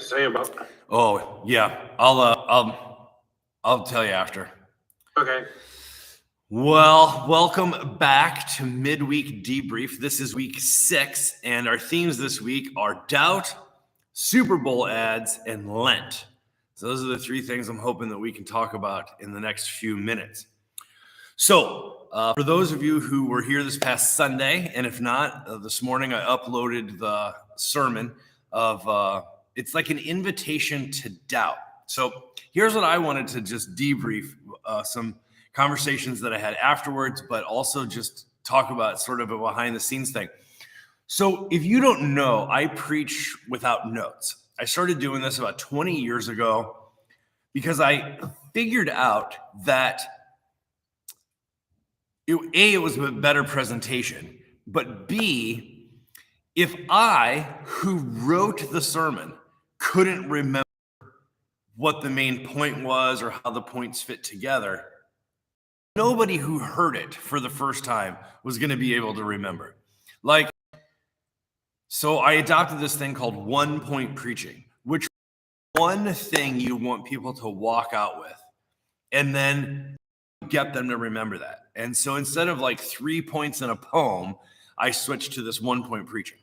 say about that? Oh, yeah. I'll tell you after. Okay. Well, welcome back to MidWeek Debrief. This is week 6, and our themes this week are doubt, SuperBowl ads, and Lent. So those are the 3 things I'm hoping that we can talk about in the next few minutes. So for those of you who were here this past Sunday, and if not, this morning I uploaded the sermon of it's like an invitation to doubt. So here's what I wanted to just debrief some conversations that I had afterwards, but also just talk about sort of a behind the scenes thing. So if you don't know, I preach without notes. I started doing this about 20 years ago because I figured out that it was a better presentation, but B, if I, who wrote the sermon, couldn't remember what the main point was or how the points fit together, nobody who heard it for the first time was going to be able to remember. So I adopted this thing called one-point preaching, which is one thing you want people to walk out with, and then get them to remember that. And so instead of like 3 points in a poem, I switched to this one-point preaching.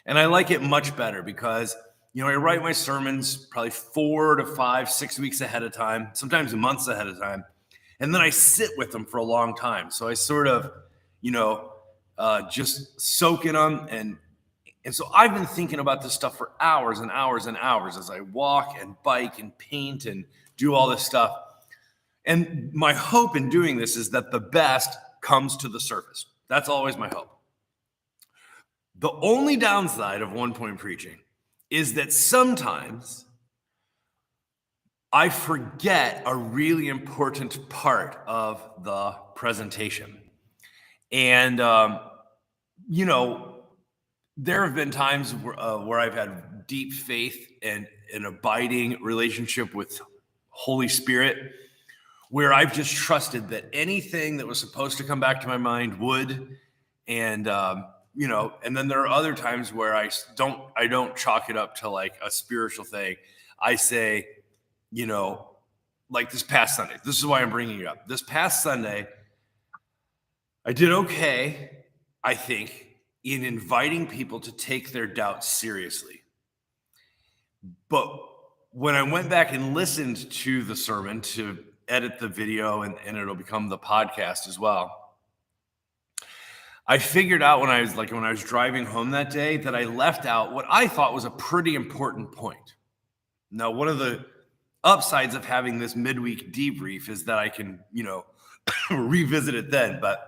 And I like it much better because, I write my sermons probably 4 to 5, 6 weeks ahead of time, sometimes months ahead of time. And then I sit with them for a long time. So I sort of, just soak in them. And so I've been thinking about this stuff for hours and hours and hours as I walk and bike and paint and do all this stuff. And my hope in doing this is that the best comes to the surface. That's always my hope. The only downside of one-point preaching is that sometimes I forget a really important part of the presentation. And, there have been times where I've had deep faith and an abiding relationship with Holy Spirit, where I've just trusted that anything that was supposed to come back to my mind would. And, and then there are other times where I don't chalk it up to like a spiritual thing. I say, like this past Sunday, this is why I'm bringing it up. This past Sunday, I did okay, I think, in inviting people to take their doubts seriously. But when I went back and listened to the sermon to edit the video and it'll become the podcast as well, I figured out when I was driving home that day that I left out what I thought was a pretty important point. Now, one of the upsides of having this midweek debrief is that I can, revisit it then. But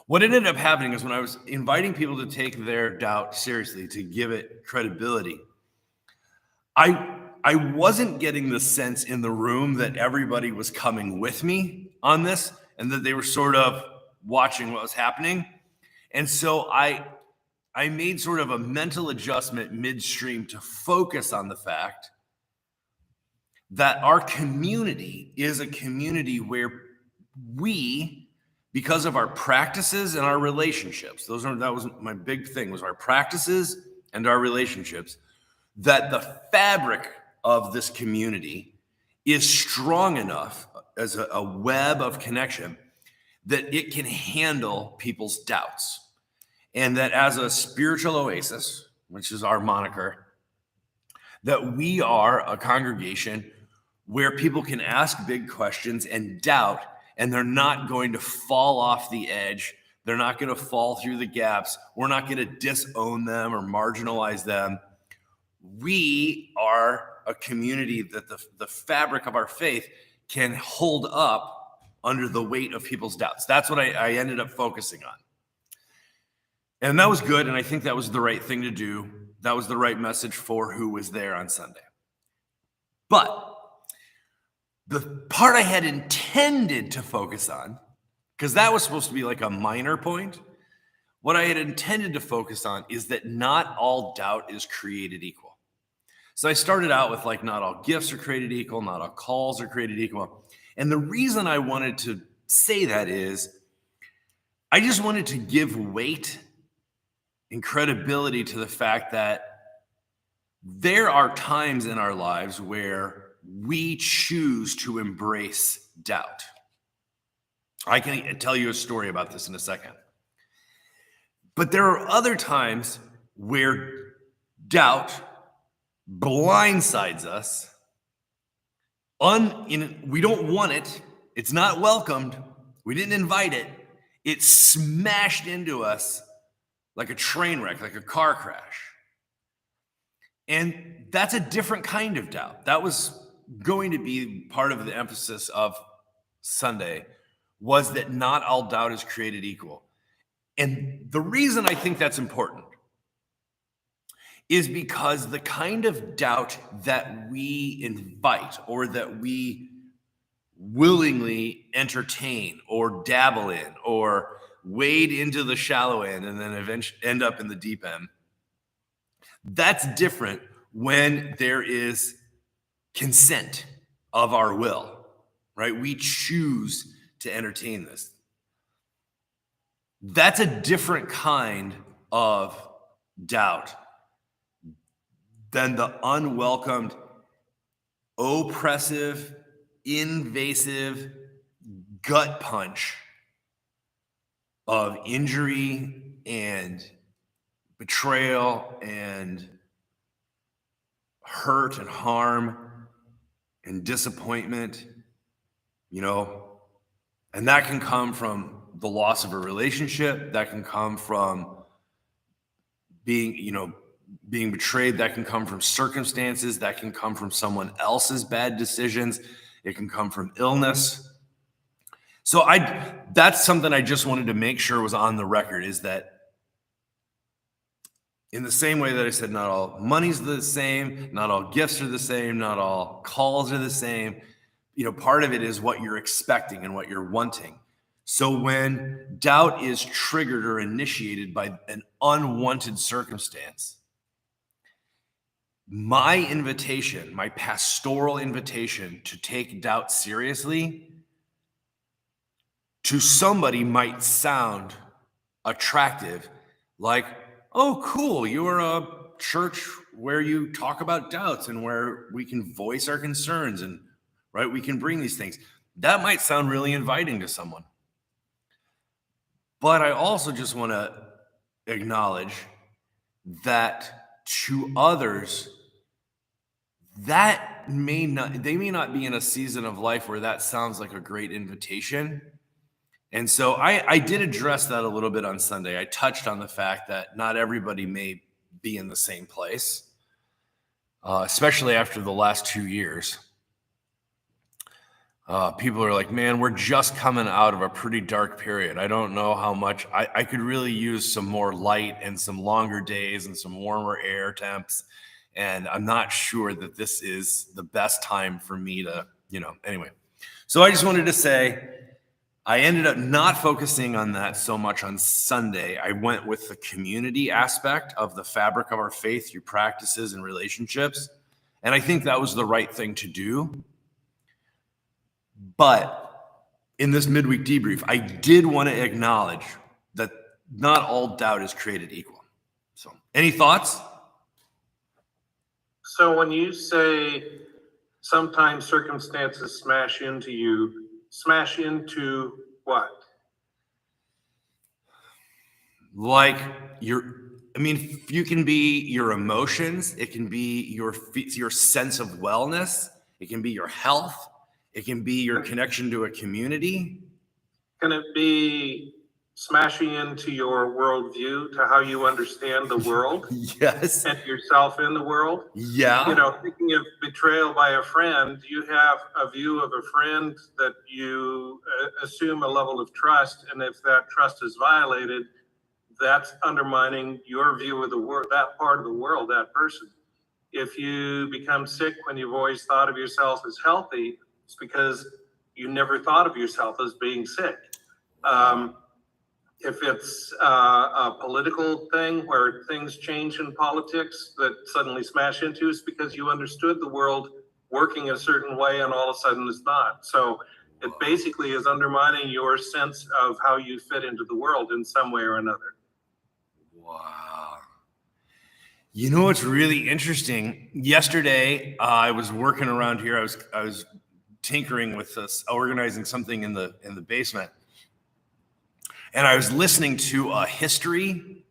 what ended up happening is when I was inviting people to take their doubt seriously, to give it credibility, I wasn't getting the sense in the room that everybody was coming with me on this and that they were sort of watching what was happening. And so I made sort of a mental adjustment midstream to focus on the fact that our community is a community where we, because of our practices and our relationships, that was my big thing, was our practices and our relationships, that the fabric of this community is strong enough as a web of connection that it can handle people's doubts. And that as a spiritual oasis, which is our moniker, that we are a congregation where people can ask big questions and doubt, and they're not going to fall off the edge. They're not going to fall through the gaps. We're not going to disown them or marginalize them. We are a community that the fabric of our faith can hold up under the weight of people's doubts. That's what I ended up focusing on. And that was good, and I think that was the right thing to do. That was the right message for who was there on Sunday. But the part I had intended to focus on, because that was supposed to be like a minor point, what I had intended to focus on is that not all doubt is created equal. So I started out with like, not all gifts are created equal, not all calls are created equal. And the reason I wanted to say that is I just wanted to give weight and credibility to the fact that there are times in our lives where we choose to embrace doubt. I can tell you a story about this in a second. But there are other times where doubt blindsides us. We don't want it. It's not welcomed. We didn't invite it. It smashed into us like a train wreck, like a car crash. And that's a different kind of doubt. That was going to be part of the emphasis of Sunday, was that not all doubt is created equal. And the reason I think that's important is because the kind of doubt that we invite or that we willingly entertain or dabble in or wade into the shallow end and then eventually end up in the deep end, that's different when there is consent of our will, right? We choose to entertain this. That's a different kind of doubt than the unwelcomed, oppressive, invasive gut punch of injury and betrayal and hurt and harm and disappointment, and that can come from the loss of a relationship, that can come from being betrayed, that can come from circumstances, that can come from someone else's bad decisions, it can come from illness. So that's something I just wanted to make sure was on the record, is that in the same way that I said not all money's the same, not all gifts are the same, not all calls are the same, part of it is what you're expecting and what you're wanting. So when doubt is triggered or initiated by an unwanted circumstance, my invitation, my pastoral invitation to take doubt seriously, to somebody might sound attractive, like, oh, cool, you're a church where you talk about doubts and where we can voice our concerns and, right, we can bring these things. That might sound really inviting to someone. But I also just want to acknowledge that to others, they may not be in a season of life where that sounds like a great invitation. And so I did address that a little bit on Sunday. I touched on the fact that not everybody may be in the same place, especially after the last 2 years. People are like, man, we're just coming out of a pretty dark period. I don't know how much I could really use some more light and some longer days and some warmer air temps. And I'm not sure that this is the best time for me to, anyway. So I just wanted to say, I ended up not focusing on that so much on Sunday. I went with the community aspect of the fabric of our faith through practices and relationships. And I think that was the right thing to do. But in this midweek debrief, I did want to acknowledge that not all doubt is created equal. So, any thoughts? So when you say sometimes circumstances smash into you, smash into what? Like you can be your emotions. It can be your sense of wellness. It can be your health. It can be your connection to a community. Can it be smashing into your worldview, to how you understand the world? Yes. And yourself in the world? Yeah. Thinking of betrayal by a friend, you have a view of a friend that you assume a level of trust, and if that trust is violated, that's undermining your view of the world, that part of the world, that person. If you become sick when you've always thought of yourself as healthy, it's because you never thought of yourself as being sick. If it's a political thing where things change in politics that suddenly smash into, it's because you understood the world working a certain way and all of a sudden it's not. So it basically is undermining your sense of how you fit into the world in some way or another. Wow. You know what's really interesting? Yesterday, I was working around here. I was tinkering with this, organizing something in the basement, and I was listening to a history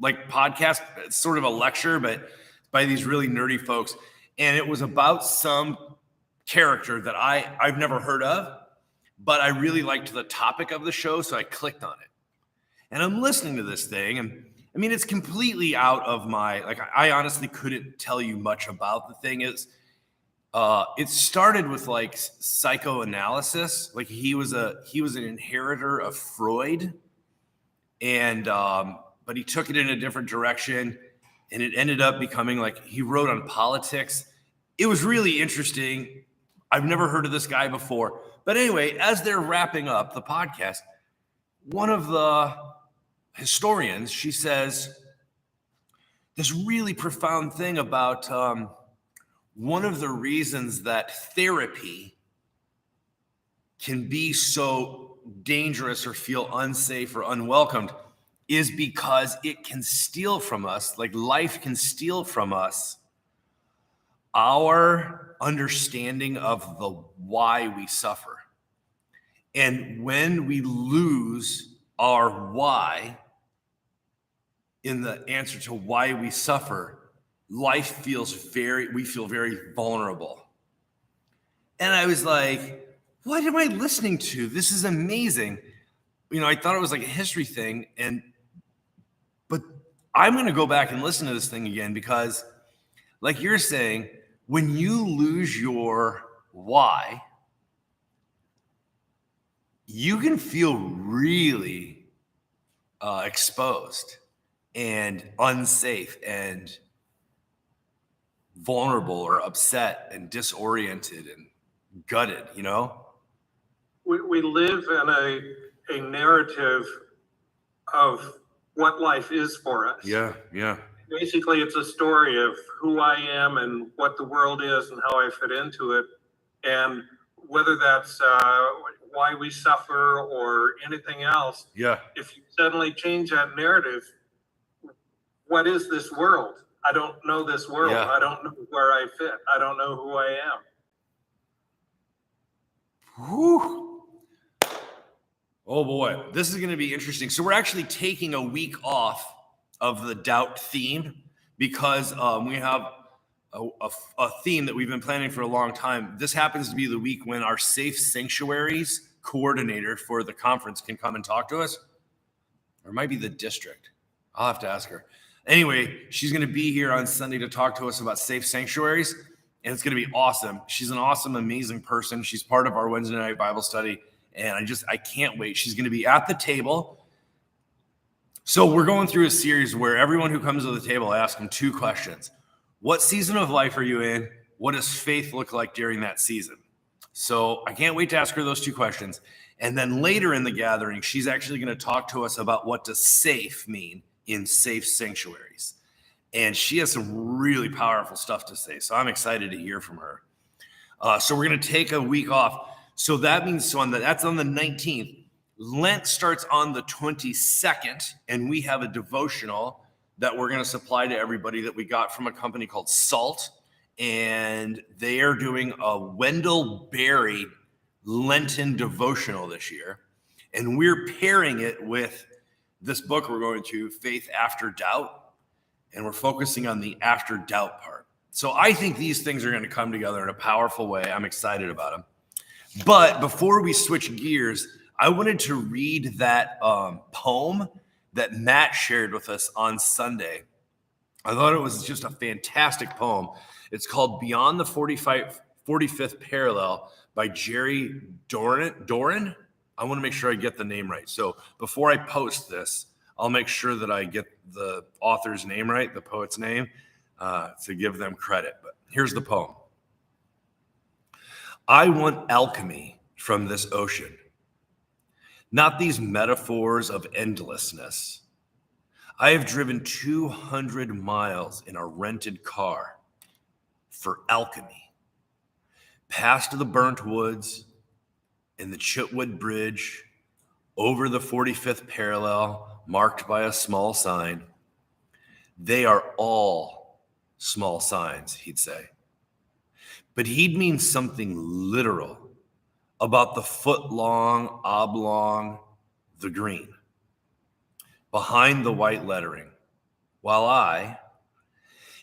podcast. It's sort of a lecture, but by these really nerdy folks, and it was about some character that I've never heard of, but I really liked the topic of the show, so I clicked on it. And I'm listening to this thing, and I mean, it's completely out of my, I honestly couldn't tell you much about the thing. It started with like psychoanalysis. Like he was an inheritor of Freud, and but he took it in a different direction, and it ended up becoming like he wrote on politics. It was really interesting. I've never heard of this guy before. But anyway, as they're wrapping up the podcast, one of the historians, she says this really profound thing about one of the reasons that therapy can be so dangerous or feel unsafe or unwelcomed is because it can steal from us, like life can steal from us, our understanding of the why we suffer. And when we lose our why in the answer to why we suffer, we feel very vulnerable. And I was like, what am I listening to? This is amazing. I thought it was like a history thing, but I'm going to go back and listen to this thing again, because like you're saying, when you lose your why, you can feel really exposed and unsafe and vulnerable or upset and disoriented and gutted, We live in a narrative of what life is for us. Yeah. Basically, it's a story of who I am and what the world is and how I fit into it. And whether that's why we suffer or anything else. Yeah. If you suddenly change that narrative, what is this world? I don't know this world. Yeah. I don't know where I fit. I don't know who I am. Whew. Oh boy, this is going to be interesting. So we're actually taking a week off of the doubt theme because we have a theme that we've been planning for a long time. This happens to be the week when our Safe Sanctuaries coordinator for the conference can come and talk to us. Or it might be the district. I'll have to ask her. Anyway, she's going to be here on Sunday to talk to us about safe sanctuaries, and it's going to be awesome. She's an awesome, amazing person. She's part of our Wednesday night Bible study, and I can't wait. She's going to be at the table. So we're going through a series where everyone who comes to the table, I ask them two questions. What season of life are you in? What does faith look like during that season? So I can't wait to ask her those two questions. And then later in the gathering, she's actually going to talk to us about what does safe mean in safe sanctuaries. And she has some really powerful stuff to say. So I'm excited to hear from her. So we're going to take a week off. So that means that's on the 19th. Lent starts on the 22nd, and we have a devotional that we're going to supply to everybody that we got from a company called Salt. And they are doing a Wendell Berry Lenten devotional this year. And we're pairing it with this book we're going to, Faith After Doubt. And we're focusing on the after doubt part. So I think these things are going to come together in a powerful way. I'm excited about them. But before we switch gears, I wanted to read that poem that Matt shared with us on Sunday. I thought it was just a fantastic poem. It's called Beyond the 45th Parallel by Jerry Doran. I want to make sure I get the name right. So before I post this, I'll make sure that I get the author's name right, the poet's name, to give them credit. But here's the poem. I want alchemy from this ocean, not these metaphors of endlessness. I have driven 200 miles in a rented car for alchemy, past the burnt woods and the Chitwood Bridge, over the 45th parallel marked by a small sign. They are all small signs, he'd say. But he'd mean something literal about the foot-long oblong, the green, behind the white lettering, while I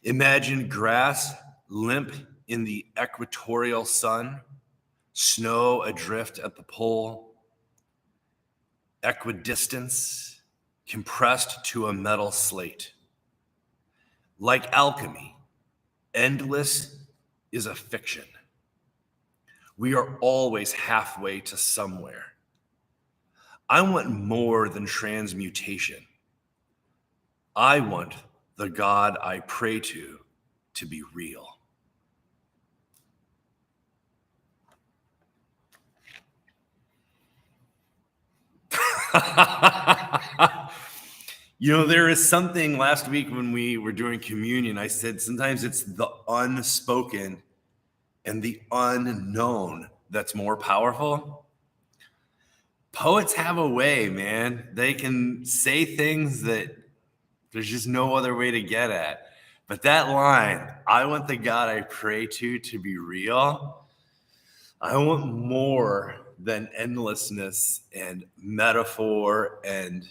imagine grass limp in the equatorial sun, snow adrift at the pole, equidistance compressed to a metal slate. Like alchemy, endless is a fiction. We are always halfway to somewhere. I want more than transmutation. I want the God I pray to be real. You know, there is something last week when we were doing communion, I said sometimes it's the unspoken and the unknown that's more powerful. Poets have a way, man. They can say things that there's just no other way to get at. But that line, I want the God I pray to be real. I want more than endlessness and metaphor and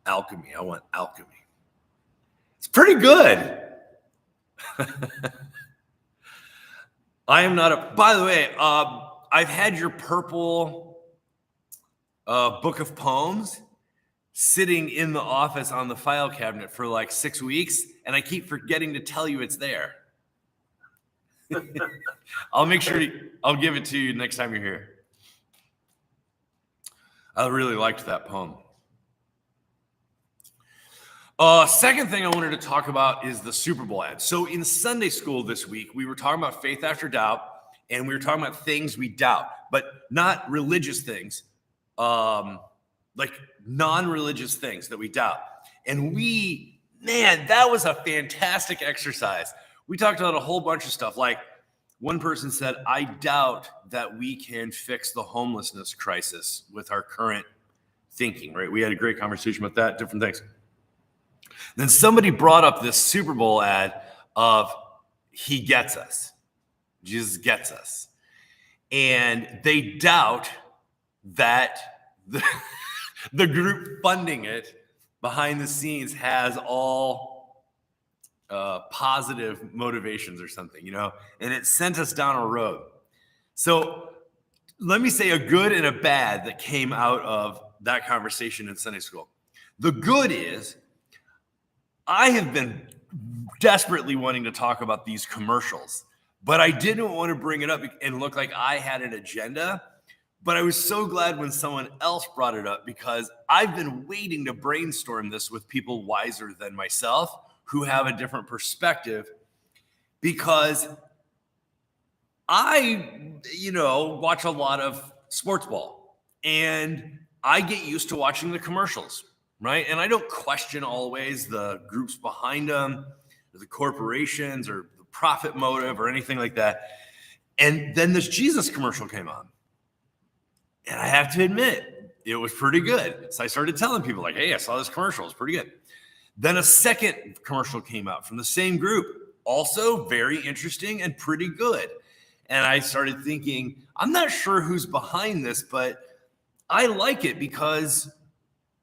alchemy. I want alchemy. It's pretty good. I am not a, by the way, I've had your purple book of poems sitting in the office on the file cabinet for like 6 weeks, and I keep forgetting to tell you it's there. I'll make sure I'll give it to you next time you're here. I really liked that poem. Second thing I wanted to talk about is the SuperBowl ad. So in Sunday school this week, we were talking about faith after doubt, and we were talking about things we doubt, but not religious things, like non-religious things that we doubt. And that was a fantastic exercise. We talked about a whole bunch of stuff. Like one person said, I doubt that we can fix the homelessness crisis with our current thinking, right? We had a great conversation about that, different things. Then somebody brought up this SuperBowl ad of he gets us. Jesus gets us. And they doubt that the group funding it behind the scenes has all positive motivations or something, you know, and it sent us down a road. So let me say a good and a bad that came out of that conversation in Sunday school. The good is I have been desperately wanting to talk about these commercials, but I didn't want to bring it up and look like I had an agenda. But I was so glad when someone else brought it up because I've been waiting to brainstorm this with people wiser than myself who have a different perspective, because I, watch a lot of sports ball and I get used to watching the commercials, right? And I don't question always the groups behind them, or the corporations or the profit motive or anything like that. And then this Jesus commercial came on. And I have to admit, it was pretty good. So I started telling people like, hey, I saw this commercial. It's pretty good. Then a second commercial came out from the same group. Also very interesting and pretty good. And I started thinking, I'm not sure who's behind this, but I like it because,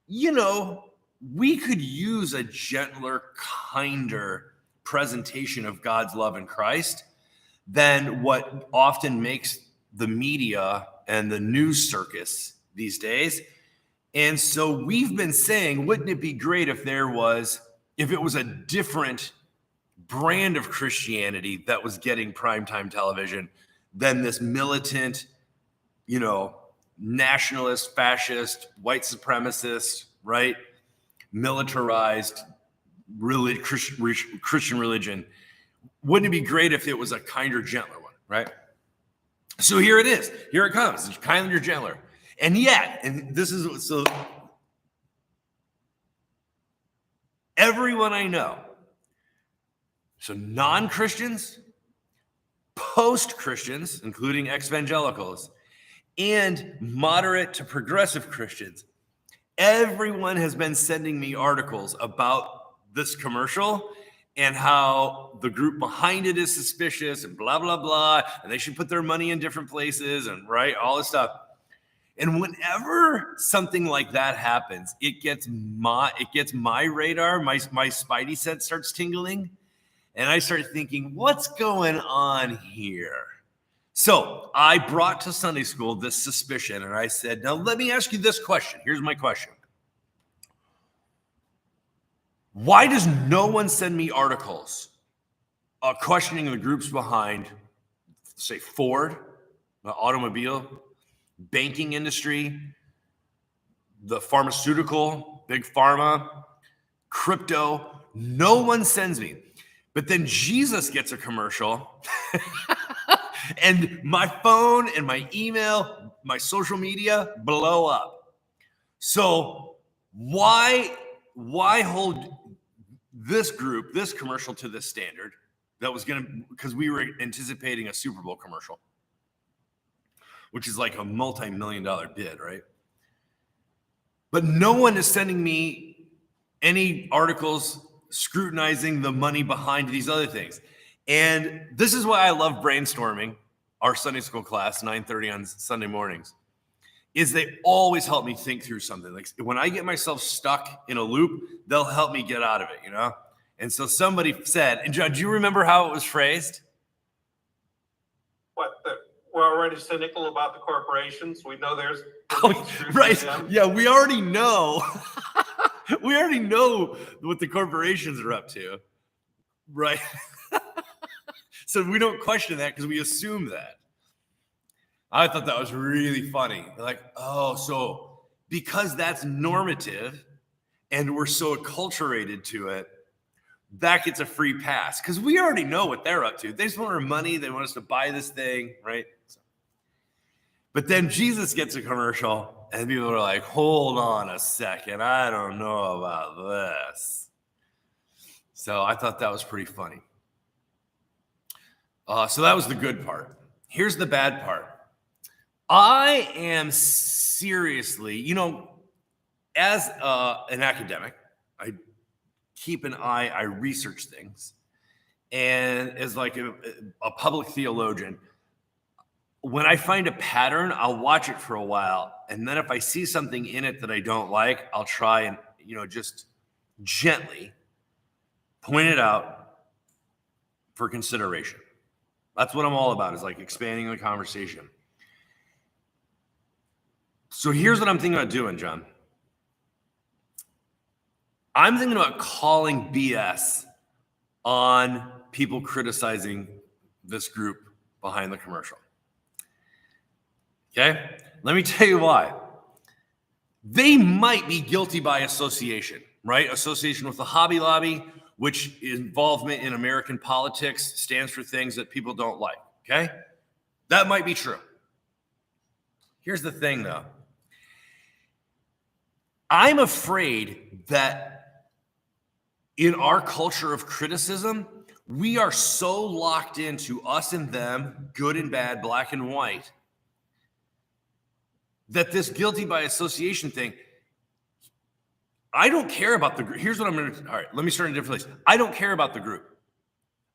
we could use a gentler, kinder presentation of God's love in Christ than what often makes the media and the news circus these days. And so we've been saying, wouldn't it be great if it was a different brand of Christianity that was getting primetime television than this militant, nationalist, fascist, white supremacist, right? Militarized Christian religion. Wouldn't it be great if it was a kinder, gentler one, right? So here it is. Here it comes. It's kinder, gentler. And yet, everyone I know, so non-Christians, post-Christians, including evangelicals, and moderate to progressive Christians, everyone has been sending me articles about this commercial and how the group behind it is suspicious and blah, blah, blah, and they should put their money in different places and right, all this stuff. And whenever something like that happens, it gets my radar, my spidey sense starts tingling, and I start thinking, what's going on here? So I brought to Sunday school this suspicion, and I said, now let me ask you this question. Here's my question. Why does no one send me articles questioning the groups behind, say, Ford, the automobile, banking industry, the pharmaceutical, big pharma, crypto? No one sends me. But then Jesus gets a commercial and my phone and my email, my social media blow up. So why hold this group, this commercial to this standard that was because we were anticipating a Super Bowl commercial, which is like a multi-million-dollar bid, right? But no one is sending me any articles scrutinizing the money behind these other things. And this is why I love brainstorming, our Sunday school class, 9:30 on Sunday mornings, is they always help me think through something. Like when I get myself stuck in a loop, they'll help me get out of it, you know? And so somebody said, and John, do you remember how it was phrased? We're already cynical about the corporations. We know there's right. Yeah, we already know. We already know what the corporations are up to, right? So we don't question that because we assume that. I thought that was really funny. Like, oh, so because that's normative and we're so acculturated to it, that gets a free pass because we already know what they're up to. They just want our money. They want us to buy this thing, right? But then Jesus gets a commercial and people are like, hold on a second. I don't know about this. So I thought that was pretty funny. So that was the good part. Here's the bad part. I am seriously, as an academic, I keep an eye, I research things. And as like a public theologian, when I find a pattern, I'll watch it for a while. And then if I see something in it that I don't like, I'll try and, just gently point it out for consideration. That's what I'm all about, is like expanding the conversation. So here's what I'm thinking about doing, John. I'm thinking about calling BS on people criticizing this group behind the commercial. Okay? Let me tell you why. They might be guilty by association, right? Association with the Hobby Lobby, which involvement in American politics stands for things that people don't like, okay? That might be true. Here's the thing, though. I'm afraid that in our culture of criticism, we are so locked into us and them, good and bad, black and white, that this guilty by association thing, I don't care about the group. Here's what I'm going to, all right, let me start in a different place. I don't care about the group.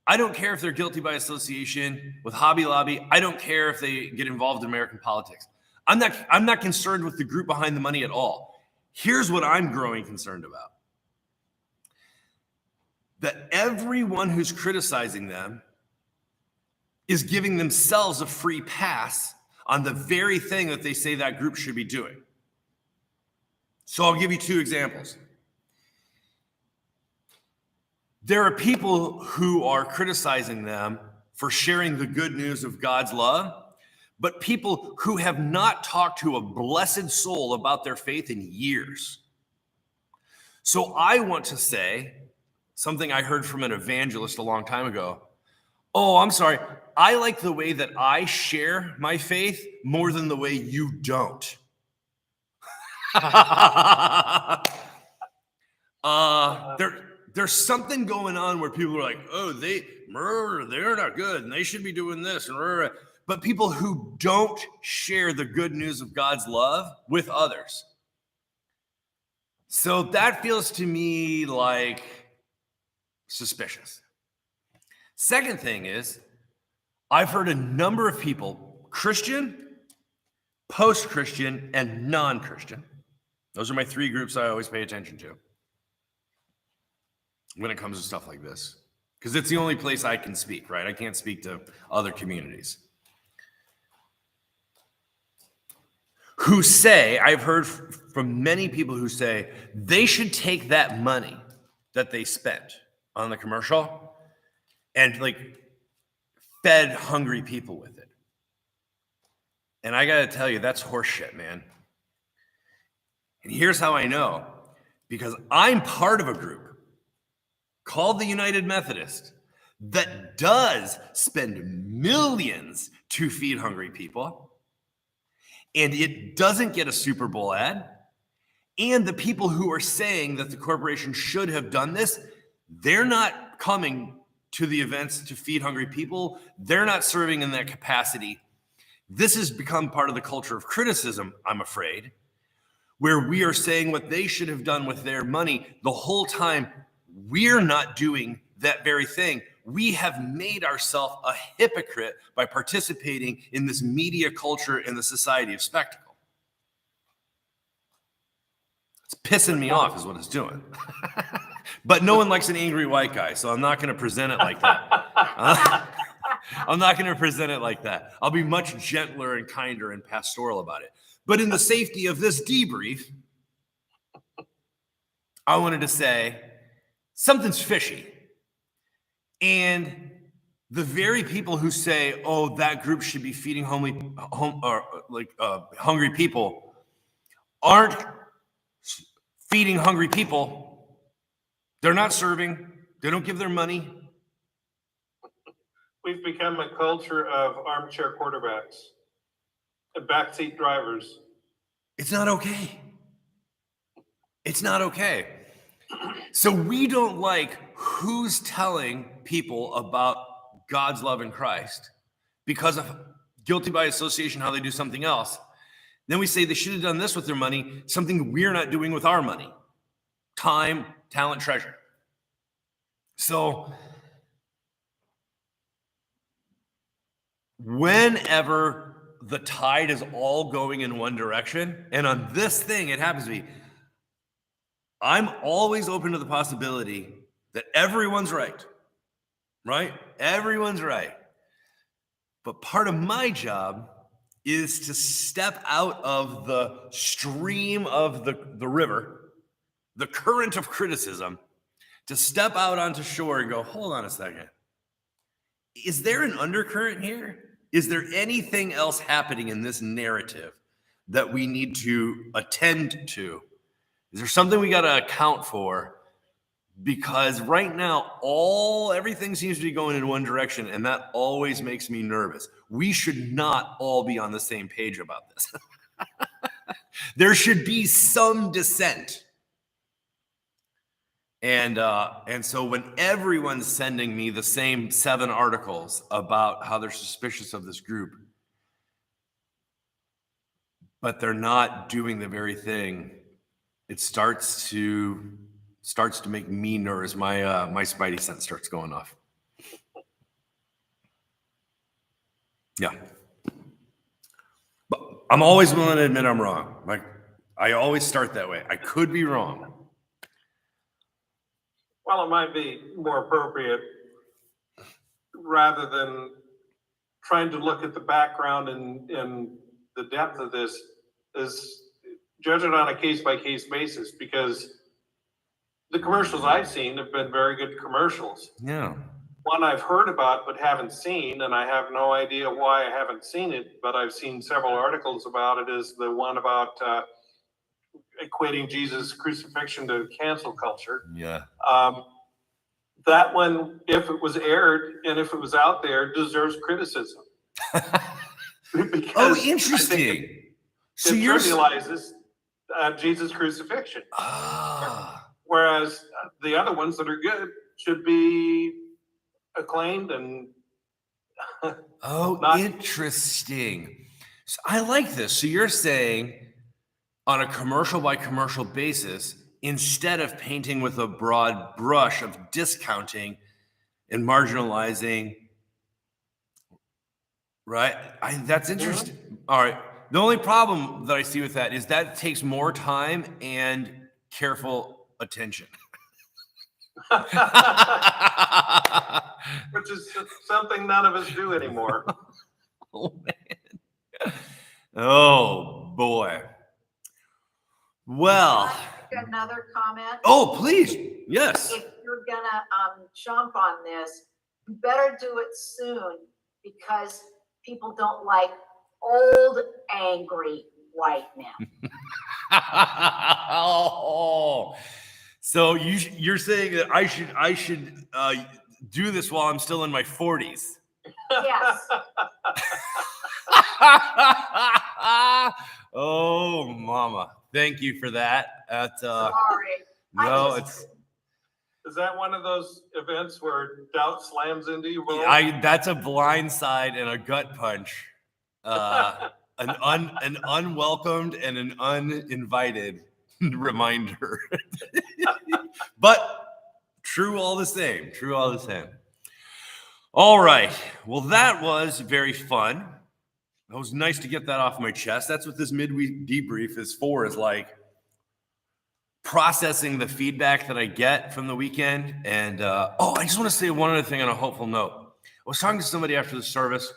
I don't care if they're guilty by association with Hobby Lobby. I don't care if they get involved in American politics. I'm not concerned with the group behind the money at all. Here's what I'm growing concerned about. That everyone who's criticizing them is giving themselves a free pass on the very thing that they say that group should be doing. So I'll give you two examples. There are people who are criticizing them for sharing the good news of God's love, but people who have not talked to a blessed soul about their faith in years. So I want to say something I heard from an evangelist a long time ago. Oh, I'm sorry. I like the way that I share my faith more than the way you don't. There's something going on where people are like, oh, they're not good and they should be doing this. But people who don't share the good news of God's love with others. So that feels to me like suspicious. Second thing is, I've heard a number of people, Christian, post-Christian, and non-Christian. Those are my three groups I always pay attention to when it comes to stuff like this, because it's the only place I can speak, right? I can't speak to other communities. Who say, I've heard from many people who say they should take that money that they spent on the commercial and like fed hungry people with it. And I got to tell you, that's horseshit, man. And here's how I know, because I'm part of a group called the United Methodist that does spend millions to feed hungry people. And it doesn't get a Super Bowl ad. And the people who are saying that the corporation should have done this, they're not coming to the events to feed hungry people. They're not serving in that capacity. This has become part of the culture of criticism, I'm afraid, where we are saying what they should have done with their money. The whole time, we're not doing that very thing. We have made ourselves a hypocrite by participating in this media culture and the society of spectacle. It's pissing me off is what it's doing. But no one likes an angry white guy, so I'm not going to present it like that. I'm not going to present it like that. I'll be much gentler and kinder and pastoral about it. But in the safety of this debrief, I wanted to say something's fishy. And the very people who say, "Oh, that group should be feeding hungry people," aren't feeding hungry people. They're not serving. They don't give their money. We've become a culture of armchair quarterbacks and backseat drivers. It's not okay. It's not okay. So we don't like who's telling people about God's love in Christ because of guilty by association, how they do something else. Then we say they should have done this with their money, something we're not doing with our money. Time, talent, treasure. So whenever the tide is all going in one direction, and on this thing, it happens to be, I'm always open to the possibility that everyone's right? Everyone's right. But part of my job is to step out of the stream of the river, the current of criticism, to step out onto shore and go, hold on a second. Is there an undercurrent here? Is there anything else happening in this narrative that we need to attend to? Is there something we got to account for? Because right now, everything seems to be going in one direction, and that always makes me nervous. We should not all be on the same page about this. There should be some dissent. And so when everyone's sending me the same 7 articles about how they're suspicious of this group, but they're not doing the very thing, it starts to make me nervous. My spidey sense starts going off. Yeah. But I'm always willing to admit I'm wrong. Like, I always start that way. I could be wrong. Well, it might be more appropriate, rather than trying to look at the background and the depth of this, is judge it on a case-by-case basis, because the commercials I've seen have been very good commercials. Yeah. One I've heard about but haven't seen, and I have no idea why I haven't seen it, but I've seen several articles about it, is the one about equating Jesus' crucifixion to cancel culture. Yeah. That one, if it was aired and if it was out there, deserves criticism. Oh, interesting. So it trivializes Jesus' crucifixion. Whereas the other ones that are good should be acclaimed and interesting. So I like this. So you're saying on a commercial by commercial basis, instead of painting with a broad brush of discounting and marginalizing. Right? That's interesting. All right. The only problem that I see with that is that it takes more time and careful attention. Which is something none of us do anymore. Oh, man. Oh, boy. Well. Got another comment? Oh, please. Yes. If you're gonna jump on this, you better do it soon, because people don't like old, angry white men. Oh. So you're saying that I should do this while I'm still in my 40s? Yes. Oh, mama. Thank you for that. Sorry. No, it's. Is that one of those events where doubt slams into you both? That's a blind side and a gut punch. An unwelcomed and an uninvited reminder. But true all the same. True all the same. All right. Well, that was very fun. It was nice to get that off my chest. That's what this midweek debrief is for, is like processing the feedback that I get from the weekend. And I just want to say one other thing on a hopeful note. I was talking to somebody after the service,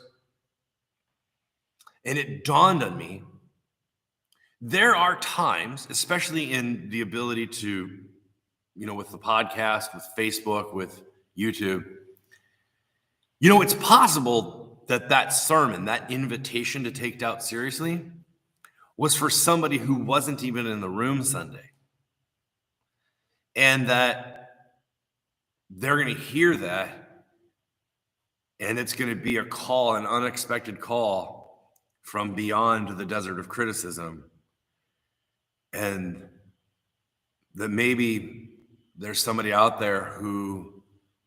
and it dawned on me, there are times, especially in the ability to, with the podcast, with Facebook, with YouTube, it's possible that sermon, that invitation to take doubt seriously, was for somebody who wasn't even in the room Sunday. And that they're going to hear that, and it's going to be a call, an unexpected call from beyond the desert of criticism. And that maybe there's somebody out there who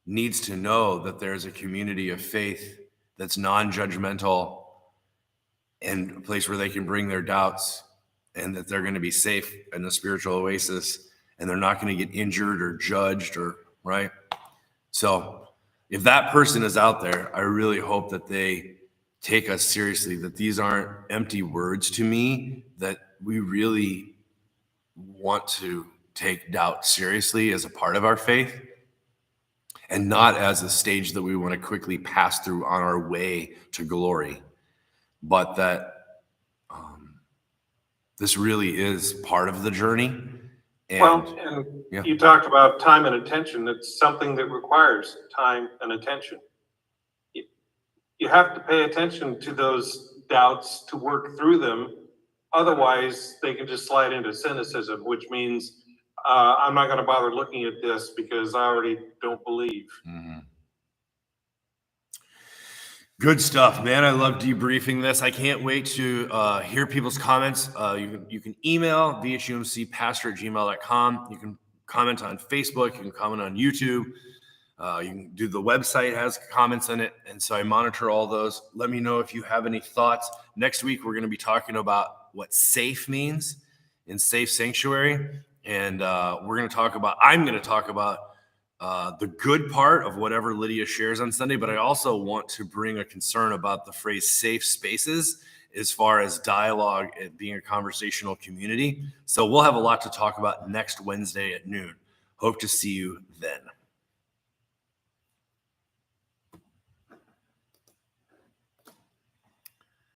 needs to know that there's a community of faith that's non-judgmental and a place where they can bring their doubts, and that they're going to be safe in a spiritual oasis, and they're not going to get injured or judged, or right. So if that person is out there, I really hope that they take us seriously, that these aren't empty words to me, that we really want to take doubt seriously as a part of our faith, and not as a stage that we want to quickly pass through on our way to glory, but that this really is part of the journey. And, you talked about time and attention. It's something that requires time and attention. You have to pay attention to those doubts to work through them. Otherwise, they can just slide into cynicism, which means I'm not going to bother looking at this because I already don't believe. Mm-hmm. Good stuff, man. I love debriefing this. I can't wait to hear people's comments. You can email vhumcpastor@gmail.com. You can comment on Facebook. You can comment on YouTube. You can do the website, has comments in it. And so I monitor all those. Let me know if you have any thoughts. Next week, we're going to be talking about what safe means in Safe Sanctuary. And I'm going to talk about the good part of whatever Lydia shares on Sunday, but I also want to bring a concern about the phrase safe spaces as far as dialogue and being a conversational community. So we'll have a lot to talk about next Wednesday at noon. Hope to see you then.